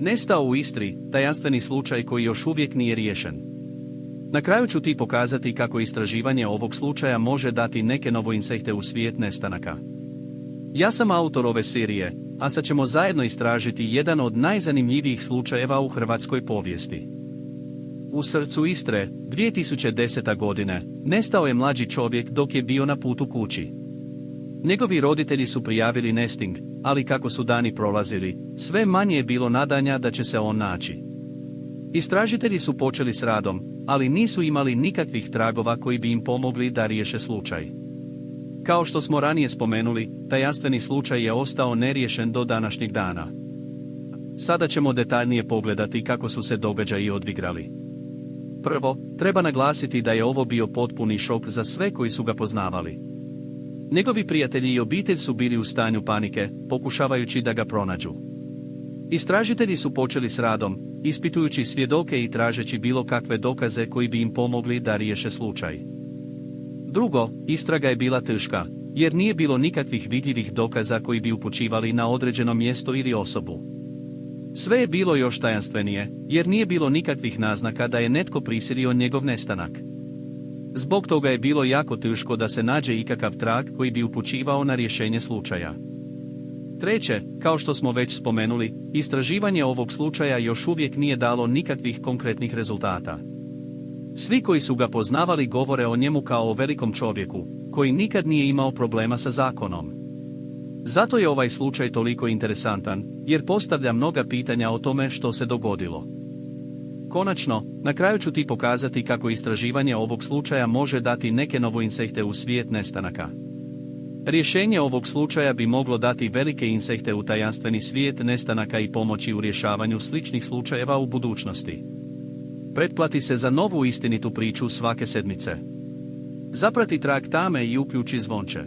Nestao u Istri, tajanstveni slučaj koji još uvijek nije riješen. Na kraju ću ti pokazati kako istraživanje ovog slučaja može dati neke novo insekte u svijet nestanaka. Ja sam autor ove serije, a sad ćemo zajedno istražiti jedan od najzanimljivijih slučajeva u hrvatskoj povijesti. U srcu Istre, 2010. godine, nestao je mlađi čovjek dok je bio na putu kući. Njegovi roditelji su prijavili nesting, ali kako su dani prolazili, sve manje je bilo nadanja da će se on naći. Istražitelji su počeli s radom, ali nisu imali nikakvih tragova koji bi im pomogli da riješe slučaj. Kao što smo ranije spomenuli, tajanstveni slučaj je ostao neriješen do današnjeg dana. Sada ćemo detaljnije pogledati kako su se događaji odigrali. Prvo, treba naglasiti da je ovo bio potpuni šok za sve koji su ga poznavali. Njegovi prijatelji i obitelj su bili u stanju panike, pokušavajući da ga pronađu. Istražitelji su počeli s radom, ispitujući svjedoke i tražeći bilo kakve dokaze koji bi im pomogli da riješe slučaj. Drugo, istraga je bila teška, jer nije bilo nikakvih vidljivih dokaza koji bi upućivali na određeno mjesto ili osobu. Sve je bilo još tajanstvenije, jer nije bilo nikakvih naznaka da je netko prisilio njegov nestanak. Zbog toga je bilo jako teško da se nađe ikakav trag koji bi upućivao na rješenje slučaja. Treće, kao što smo već spomenuli, istraživanje ovog slučaja još uvijek nije dalo nikakvih konkretnih rezultata. Svi koji su ga poznavali govore o njemu kao o velikom čovjeku, koji nikad nije imao problema sa zakonom. Zato je ovaj slučaj toliko interesantan, jer postavlja mnoga pitanja o tome što se dogodilo. Konačno, na kraju ću ti pokazati kako istraživanje ovog slučaja može dati neke novo insekte u svijet nestanaka. Rješenje ovog slučaja bi moglo dati velike insekte u tajanstveni svijet nestanaka i pomoći u rješavanju sličnih slučajeva u budućnosti. Pretplati se za novu istinitu priču svake sedmice. Zaprati trag tame i uključi zvonče.